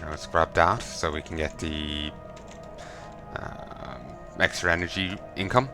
Now let's grab that so we can get the extra energy income.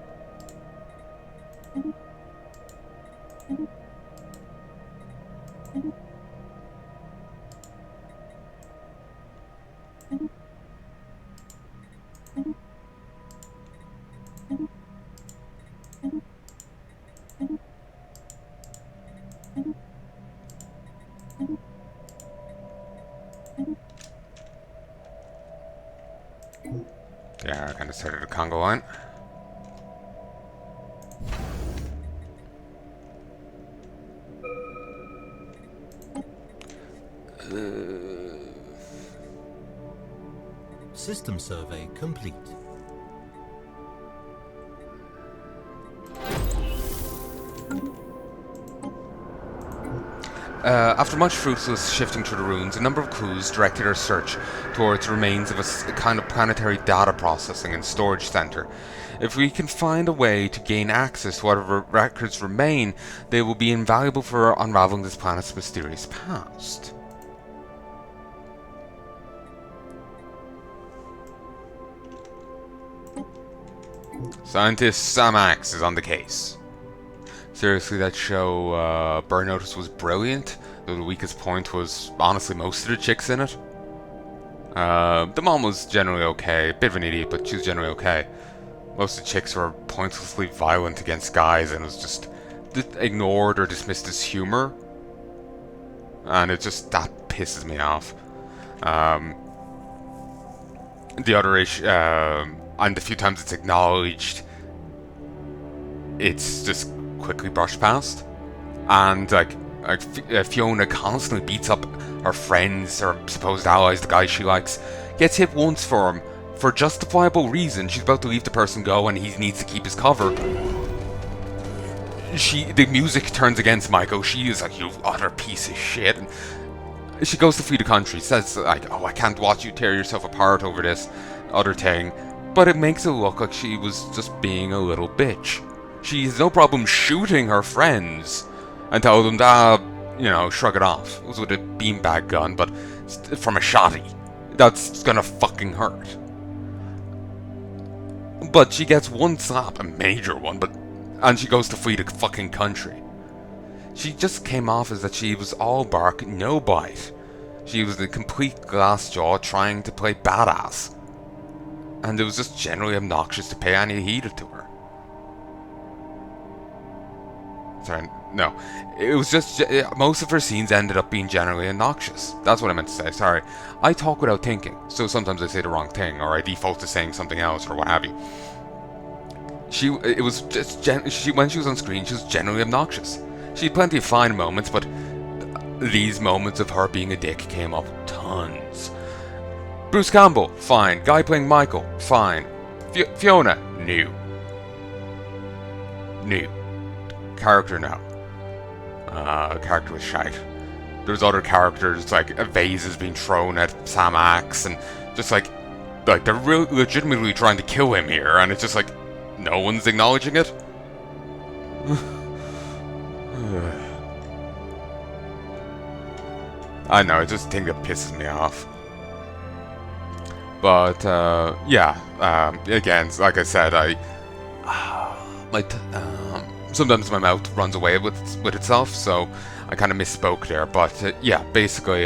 Yeah, I kind of started a Congo line. System survey complete. After much fruitless shifting through the ruins, a number of crews directed our search towards the remains of a kind of planetary data processing and storage center. If we can find a way to gain access to whatever records remain, they will be invaluable for unraveling this planet's mysterious past. Scientist Sam Axe is on the case. Seriously, that show, Burn Notice, was brilliant, though the weakest point was, honestly, most of the chicks in it. The mom was generally okay, a bit of an idiot, but she was generally okay. Most of the chicks were pointlessly violent against guys, and it was just ignored or dismissed as humor. And it just, that pisses me off. The other issue, and the few times it's acknowledged, it's just quickly brushed past. And like Fiona constantly beats up her friends or supposed allies, the guy she likes, gets hit once for him for justifiable reason. She's about to leave the person go and he needs to keep his cover. The music turns against Michael. She is like, you utter piece of shit. And she goes to flee the country, says like, oh, I can't watch you tear yourself apart over this other thing. But it makes it look like she was just being a little bitch. She has no problem shooting her friends and tell them to, shrug it off. It was with a beanbag gun, but from a shotty. That's gonna fucking hurt. But she gets one slap, a major one, and she goes to flee the fucking country. She just came off as that she was all bark, no bite. She was the complete glass jaw trying to play badass. And it was just generally obnoxious to pay any heed to her. Sorry, no. It was just, most of her scenes ended up being generally obnoxious. That's what I meant to say, sorry. I talk without thinking, so sometimes I say the wrong thing, or I default to saying something else, or what have you. It was just, when she was on screen, she was generally obnoxious. She had plenty of fine moments, but these moments of her being a dick came up tons. Bruce Campbell, fine. Guy playing Michael, fine. Fiona, new. Character, no. Character was shite. There's other characters, like a vase is being thrown at Sam Axe, and just like they're legitimately trying to kill him here, and it's just like, no one's acknowledging it? I know, it's just a thing that pisses me off. But, again, like I said, sometimes my mouth runs away with itself, so I kind of misspoke there. But, basically,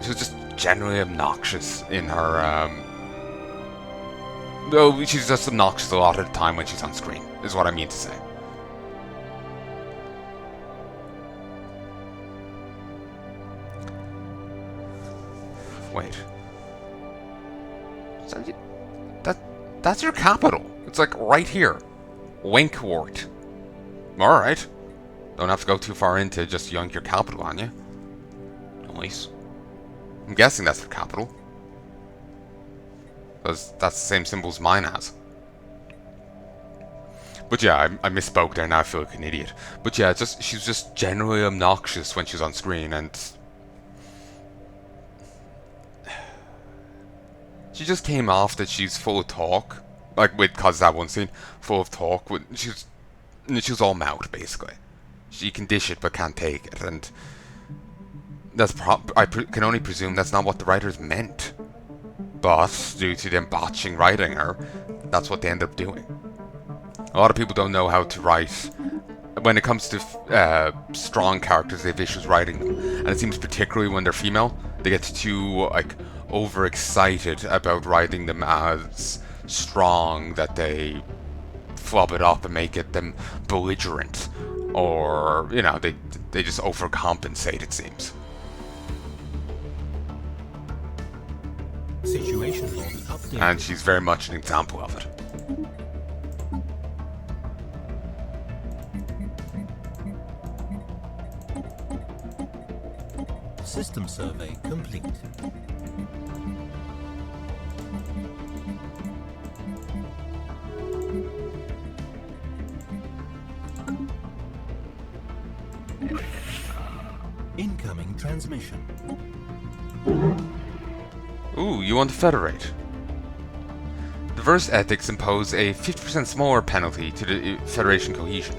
she was just generally obnoxious in her, though she's just obnoxious a lot of the time when she's on screen, is what I mean to say. Wait. That's your capital. It's like right here. Winkwort. Alright. Don't have to go too far into just yank your capital on you. Nice. I'm guessing that's the capital. Because that's the same symbols mine has. But yeah, I misspoke there, now I feel like an idiot. But yeah, she's just generally obnoxious when she's on screen, and she just came off that she's full of talk. Like, cause that one scene, full of talk. She was all mouth, basically. She can dish it but can't take it, and that's can only presume that's not what the writers meant. But due to them botching writing her, that's what they end up doing. A lot of people don't know how to write. When it comes to strong characters, they have issues writing them, and it seems particularly when they're female, they get too like overexcited about writing them as strong that they flub it up and make it them belligerent, or they just overcompensate. It seems. Situation log updated. And she's very much an example of it. System survey complete. Incoming transmission. Ooh, you want to federate. Diverse ethics impose a 50% smaller penalty to the Federation cohesion.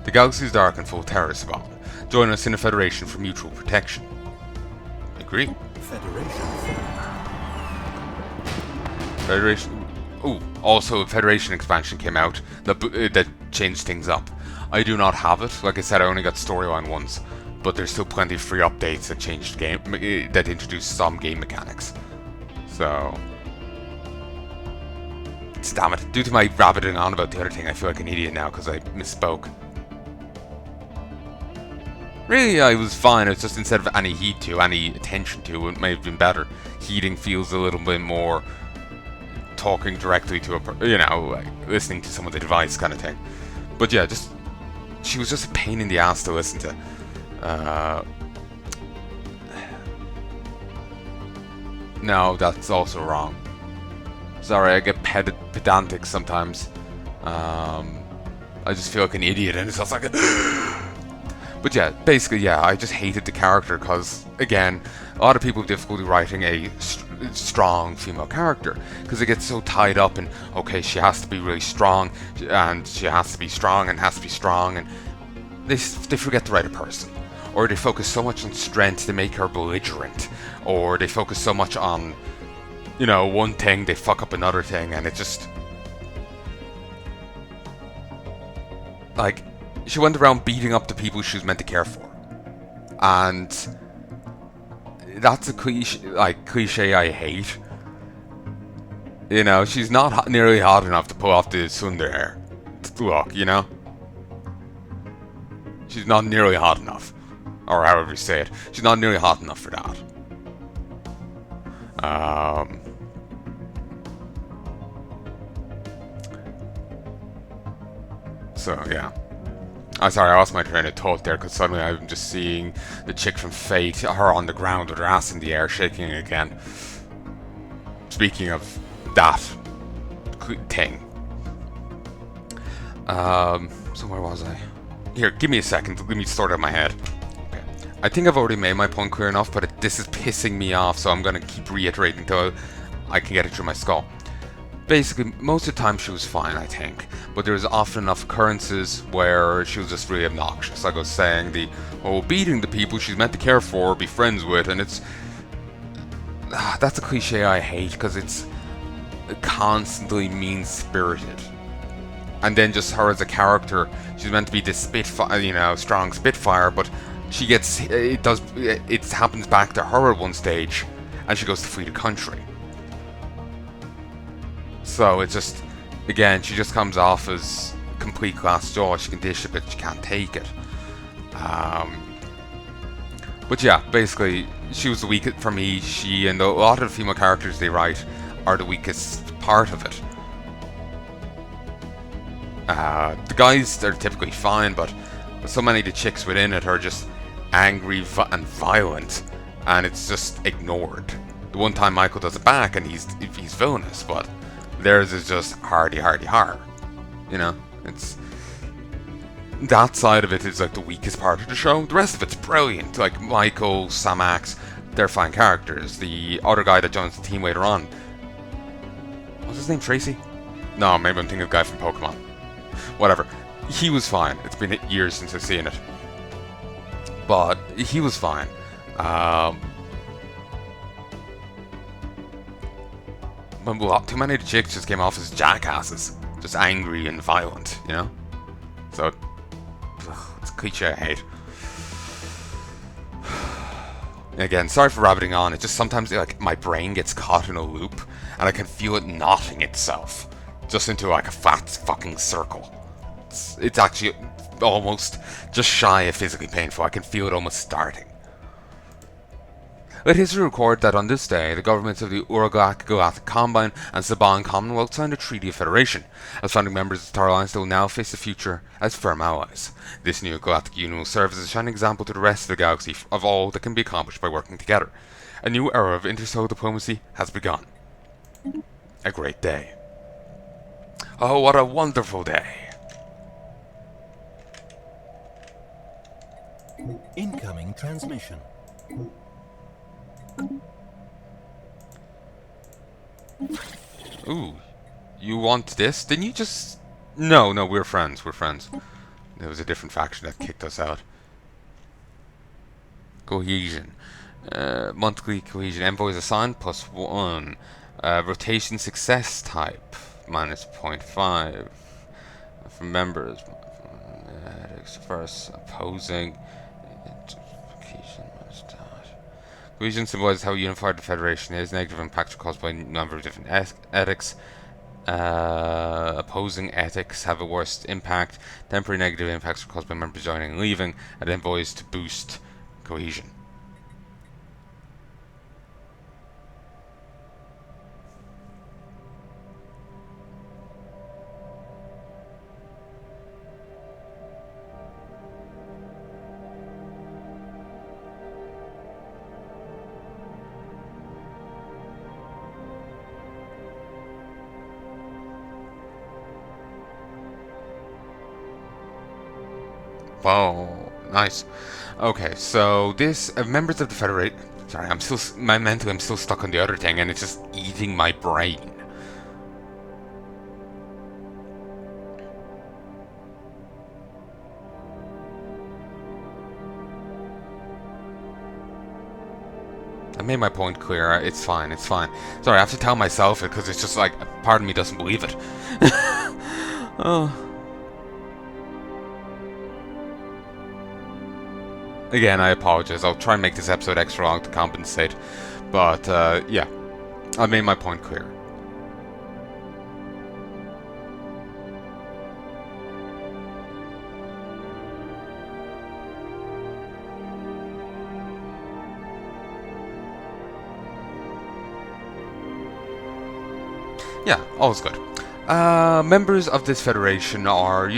The galaxy is dark and full of terrorists about. Join us in a Federation for mutual protection. Agree. Federation. Ooh, also a Federation expansion came out that changed things up. I do not have it. Like I said, I only got storyline once, but there's still plenty of free updates that changed that introduced some game mechanics. So, damn it! Due to my rabbiting on about the other thing, I feel like an idiot now because I misspoke. Really, I was fine. It's just instead of any heed to, any attention to, it may have been better. Heeding feels a little bit more talking directly to like listening to some of the device kind of thing. But yeah, she was just a pain in the ass to listen to. No, that's also wrong. Sorry, I get pedantic sometimes. I just feel like an idiot, and it's just like. But yeah, basically, yeah, I just hated the character because, again, a lot of people have difficulty writing a strong female character because they get so tied up in, okay, she has to be really strong, and she has to be strong, and has to be strong, and they forget to write a person. Or they focus so much on strength they make her belligerent, or they focus so much on, one thing, they fuck up another thing, and it just... like... she went around beating up the people she was meant to care for, and that's a cliche I hate. She's not nearly hot enough to pull off the tsundere hair. Look, she's not nearly hot enough, or however you say it. She's not nearly hot enough for that. So yeah. I'm sorry, I lost my train of thought there because suddenly I'm just seeing the chick from Fate, her on the ground with her ass in the air, shaking again. Speaking of that thing. So where was I? Here, give me a second. Let me sort out my head. Okay. I think I've already made my point clear enough, but this is pissing me off, so I'm going to keep reiterating until I can get it through my skull. Basically, most of the time she was fine, I think, but there was often enough occurrences where she was just really obnoxious. Like I was saying, beating the people she's meant to care for or be friends with, and it's... that's a cliche I hate, because it's constantly mean-spirited. And then just her as a character, she's meant to be this Spitfire, strong Spitfire, but she gets... it happens back to her at one stage, and she goes to flee the country. So it's just, again, she just comes off as complete glass jaw. She can dish it, but she can't take it. But yeah, basically, she was the weakest for me. She and a lot of the female characters they write are the weakest part of it. The guys are typically fine, but so many of the chicks within it are just angry and violent, and it's just ignored. The one time Michael does it back, and he's villainous, but theirs is just hardy. It's... that side of it is like the weakest part of the show. The rest of it's brilliant. Like Michael, Samax, they're fine characters. The other guy that joins the team later on... what's his name? Tracy? No, maybe I'm thinking of the guy from Pokemon. Whatever. He was fine. It's been years since I've seen it. But he was fine. But too many of the chicks just came off as jackasses. Just angry and violent, you know? So, it's a cliche I hate. Again, sorry for rabbiting on. It just sometimes, like, my brain gets caught in a loop, and I can feel it knotting itself just into, like, a fat fucking circle. It's actually almost just shy of physically painful. I can feel it almost starting. Let history record that on this day, the governments of the Urgalak Galactic Combine and Saban Commonwealth signed a treaty of federation. As founding members of the Star Alliance, they will now face the future as firm allies. This new galactic union will serve as a shining example to the rest of the galaxy of all that can be accomplished by working together. A new era of interstellar diplomacy has begun. A great day. Oh, what a wonderful day. Incoming transmission. Ooh, you want this? Didn't you just... No, we're friends, There was a different faction that kicked us out. Cohesion. Monthly cohesion. Envoys assigned, +1. Rotation success type, -0.5. From members. First, opposing. Cohesion symbolizes how unified the Federation is. Negative impacts are caused by a number of different ethics. Opposing ethics have a worst impact. Temporary negative impacts are caused by members joining and leaving. And envoys to boost cohesion. Wow, nice. Okay, so this members of the Federation. Sorry, I'm still I'm still stuck on the other thing, and it's just eating my brain. I made my point clear. It's fine. It's fine. Sorry, I have to tell myself it because it's just like part of me doesn't believe it. Oh. Again, I apologize. I'll try and make this episode extra long to compensate. But, yeah. I made my point clear. Yeah, all's good. Members of this federation are,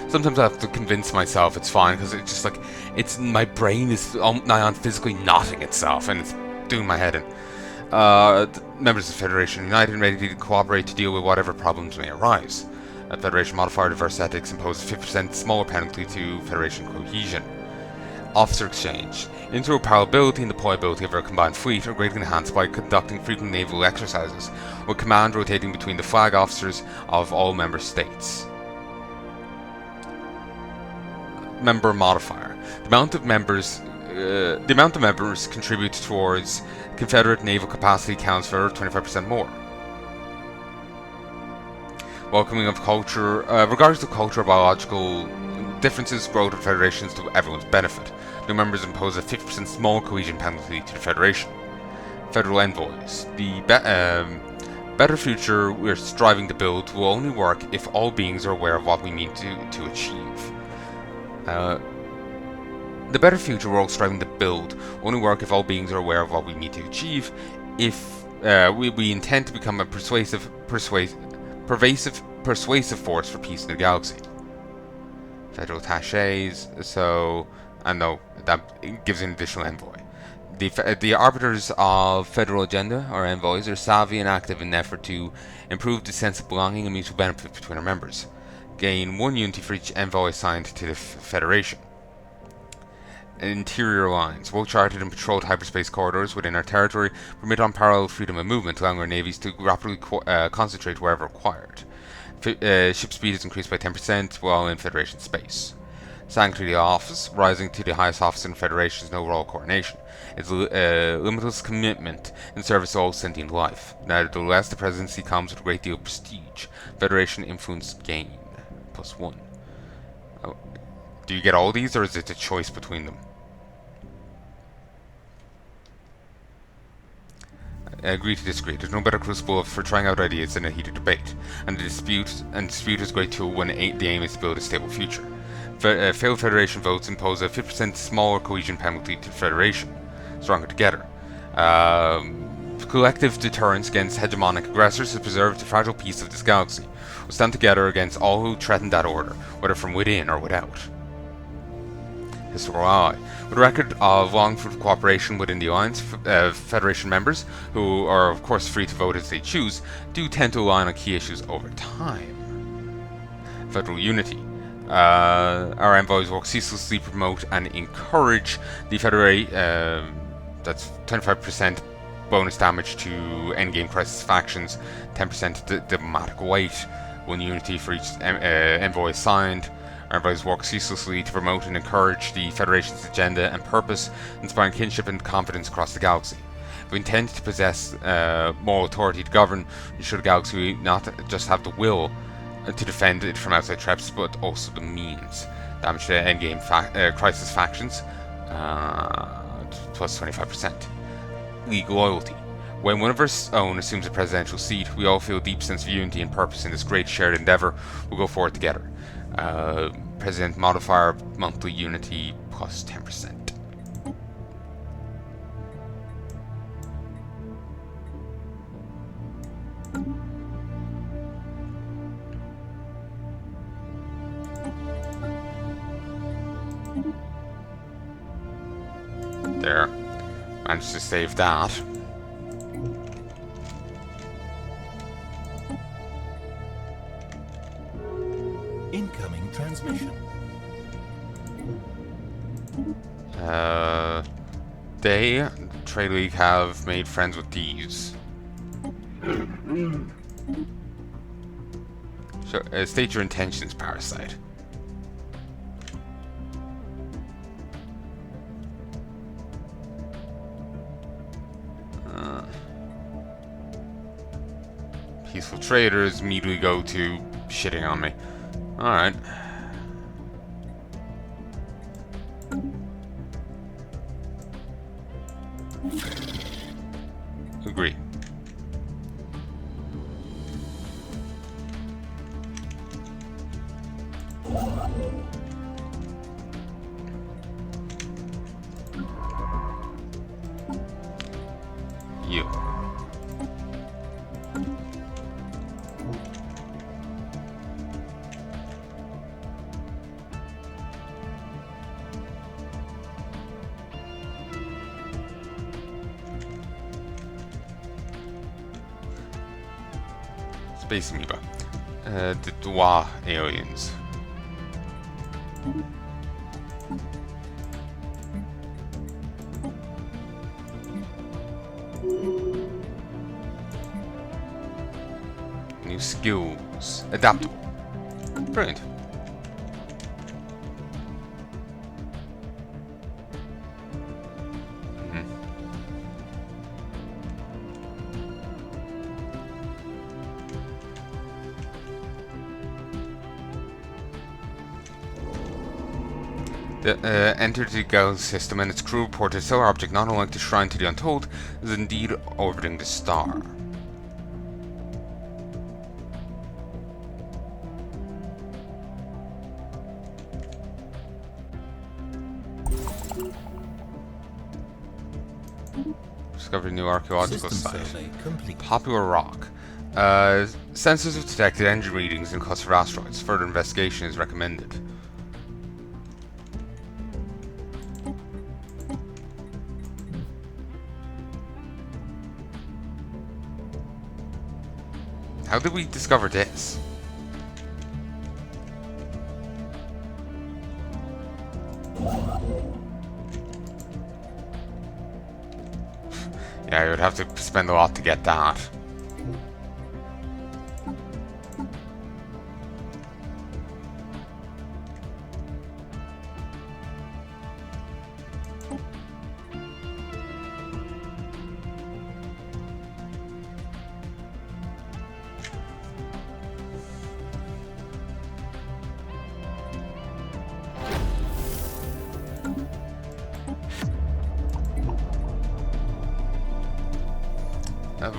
sometimes I have to convince myself it's fine, because it's just like, my brain is nigh on physically knotting itself, and it's doing my head in. Members of the federation united and ready to cooperate to deal with whatever problems may arise. A federation modifier diverse ethics imposes a 50% smaller penalty to federation cohesion. Officer exchange. Interoperability and deployability of our combined fleet are greatly enhanced by conducting frequent naval exercises, with command rotating between the flag officers of all member states. Member modifier. The amount of members contribute towards Confederate naval capacity counts for 25% more. Welcoming of culture. Regardless of culture or biological differences, grow the federations to everyone's benefit. New members impose a 50% small cohesion penalty to the Federation. Federal envoys. The better future we're striving to build will only work if all beings are aware of what we need to achieve. The better future we're all striving to build will only work if all beings are aware of what we need to achieve. If we intend to become a pervasive force for peace in the galaxy. Federal attaches. So, I know that gives an additional envoy. The arbiters of federal agenda, or envoys, are savvy and active in an effort to improve the sense of belonging and mutual benefit between our members. Gain 1 unity for each envoy assigned to the Federation. Interior lines. Well-charted and patrolled hyperspace corridors within our territory permit unparalleled freedom of movement, allowing our navies to rapidly concentrate wherever required. Ship speed is increased by 10% while in Federation space. Sanctuary office, rising to the highest office in Federation's overall coronation. It's limitless commitment in service to all sentient life. Nevertheless, the presidency comes with a great deal of prestige. Federation influence gain. +1. Oh, do you get all these, or is it a choice between them? Agree to disagree. There's no better crucible for trying out ideas than a heated debate, and dispute is a great tool when the aim is to build a stable future. Failed Federation votes impose a 50% smaller cohesion penalty to the Federation. Stronger together. Collective deterrence against hegemonic aggressors has preserved the fragile peace of this galaxy. We'll stand together against all who threaten that order, whether from within or without. Historical ally. With a record of long cooperation within the Alliance, Federation members, who are of course free to vote as they choose, do tend to align on key issues over time. Federal unity. Our envoys work ceaselessly to promote and encourage the that's 25% bonus damage to endgame crisis factions, 10% diplomatic weight, 1 unity for each envoy assigned. Our envoys work ceaselessly to promote and encourage the Federation's agenda and purpose, inspiring kinship and confidence across the galaxy. We intend to possess moral authority to govern, ensure the galaxy not just have the will to defend it from outside threats, but also the means. Damage to endgame crisis factions, plus 25%. League loyalty. When one of our own assumes a presidential seat, we all feel a deep sense of unity and purpose in this great shared endeavor. We'll go forward together. President modifier, monthly unity, plus 10%. There. Managed to save that. Incoming transmission. They, the Trade League, have made friends with these. So, state your intentions, Parasite. Peaceful traders immediately go to shitting on me. Alright. Agree. You. Space amoeba. The Dwa aliens. New skills. Adaptable. Brilliant. Entered the Galaxy system, and its crew reported a stellar object not unlike the shrine to the Untold is indeed orbiting the star. Discovered a new archaeological site. Popular rock. Sensors have detected engine readings in cluster of asteroids. Further investigation is recommended. How did we discover this? Yeah, you would have to spend a lot to get that.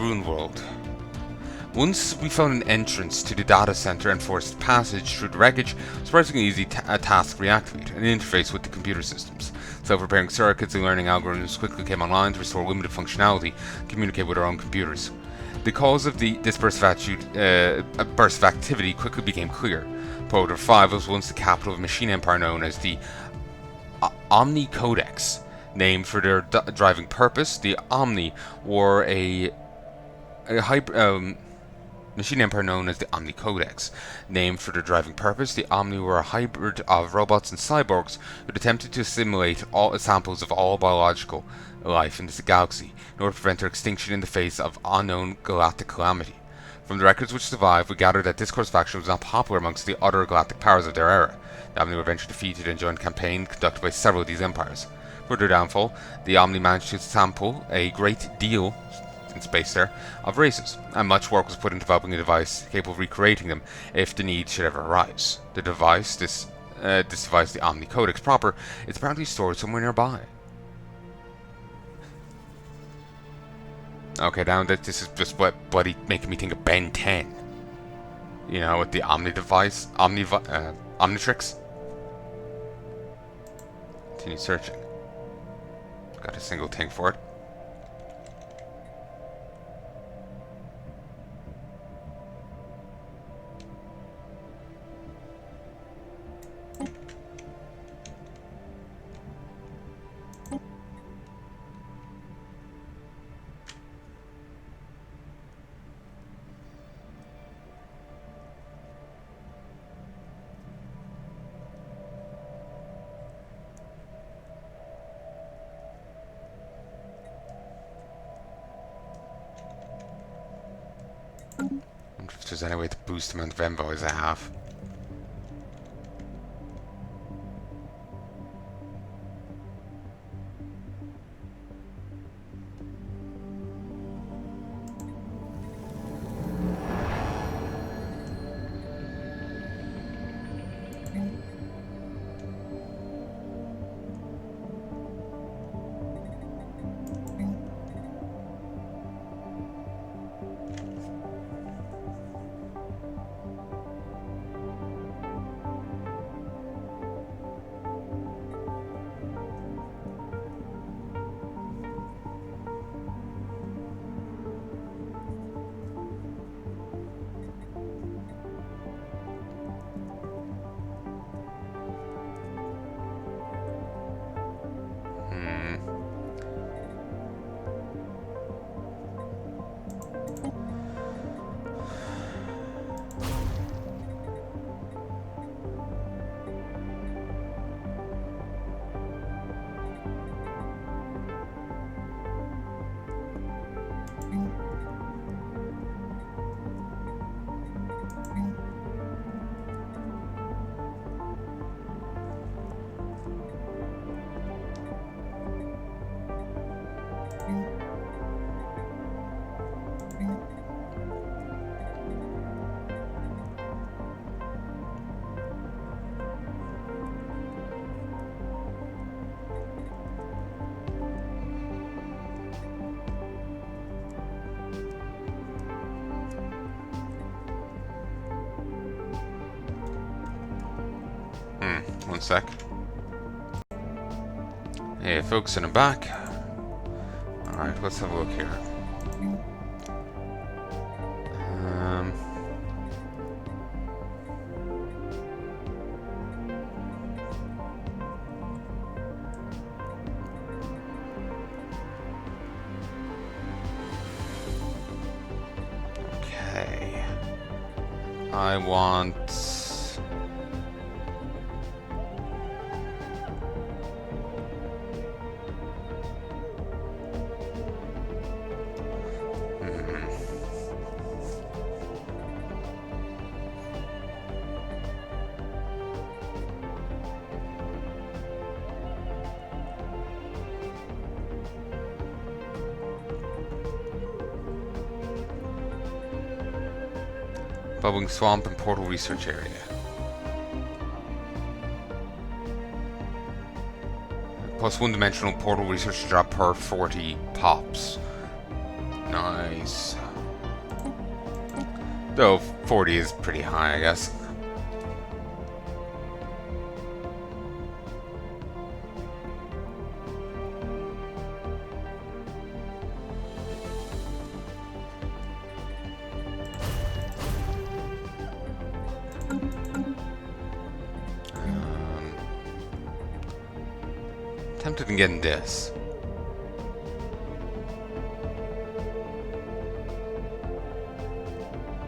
Ruined World. Once we found an entrance to the data center and forced passage through the wreckage, surprisingly easy task to reactivate, an interface with the computer systems. Self-repairing circuits and learning algorithms quickly came online to restore limited functionality and communicate with our own computers. The cause of this burst of activity quickly became clear. Proto 5 was once the capital of a machine empire known as the Omni Codex. Named for their driving purpose, the Omni were a machine empire known as the Omni Codex. Named for their driving purpose, the Omni were a hybrid of robots and cyborgs who attempted to assimilate all samples of all biological life in this galaxy in order to prevent their extinction in the face of unknown galactic calamity. From the records which survive, we gather that this course of action was not popular amongst the other galactic powers of their era. The Omni were eventually defeated in a joint campaign conducted by several of these empires. For their downfall, the Omni managed to sample a great deal in space there of races, and much work was put into developing a device capable of recreating them if the need should ever arise. The device, this device, the Omni Codex proper, is apparently stored somewhere nearby. Okay, now that this is just what bloody making me think of Ben 10. You know, with the Omni device, Omnitrix. Continue searching. Got a single thing for it. I wonder if there's any way to boost the amount of envoys I have. One sec. Hey folks, and I'm back. Alright, let's have a look here. Okay. I want... Bubbling Swamp and Portal Research Area. Plus one-dimensional portal research drop per 40 pops. Nice. Though 40 is pretty high, I guess. Tempted in getting this.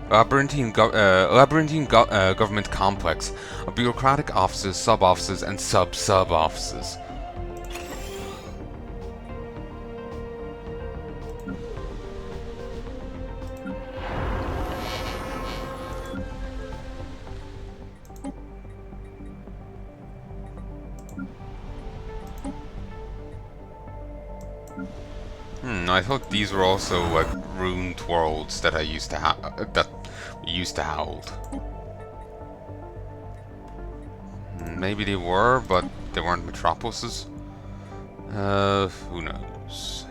Labyrinthine government complex of bureaucratic offices, sub-offices, and sub-sub-offices. I thought these were also like ruined worlds that I used to have, that we used to hold. Maybe they were, but they weren't metropolises. Who knows?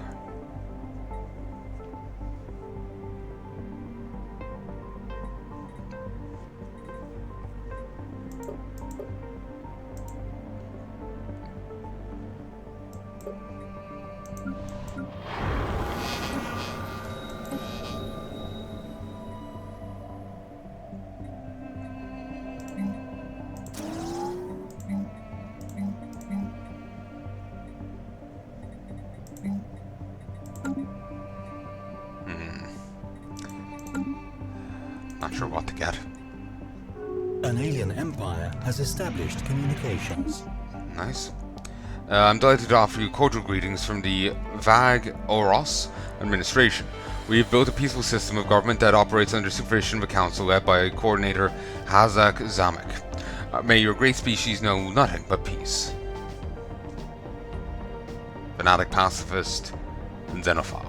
Not sure what to get. An alien empire has established communications. Nice. I'm delighted to offer you cordial greetings from the Vag Oros administration. We've built a peaceful system of government that operates under supervision of a council led by coordinator Hazak Zamek. May your great species know nothing but peace. Fanatic pacifist and xenophile.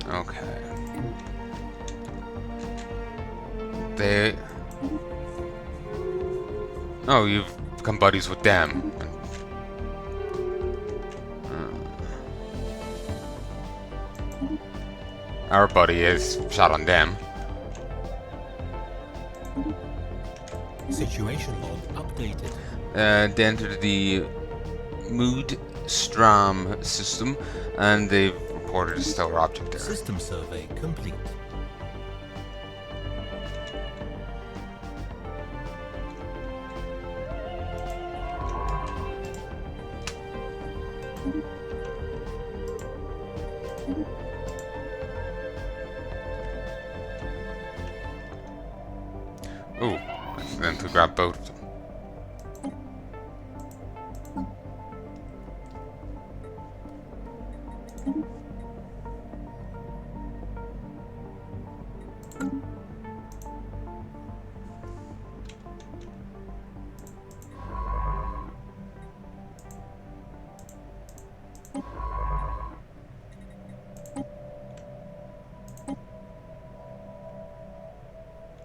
Okay. Oh, you've become buddies with them. Our buddy is shot on them. Situation log updated. They entered the Mood Stram system, and they've reported a stellar object there. System survey complete. Ooh, accidentally grab both of them.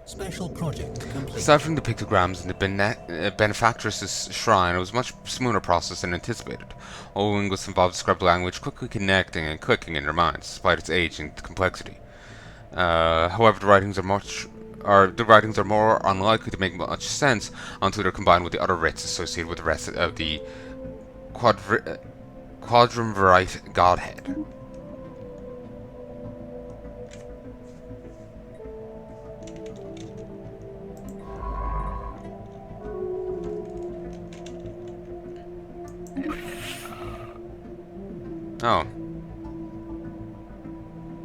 Special project complete. Aside from the pictograms in the benefactress's shrine, it was a much smoother process than anticipated. All linguists involved described the language quickly connecting and clicking in their minds, despite its age and complexity. However, the writings are more unlikely to make much sense until they're combined with the other writs associated with the rest of the quadriumvirate godhead. Oh,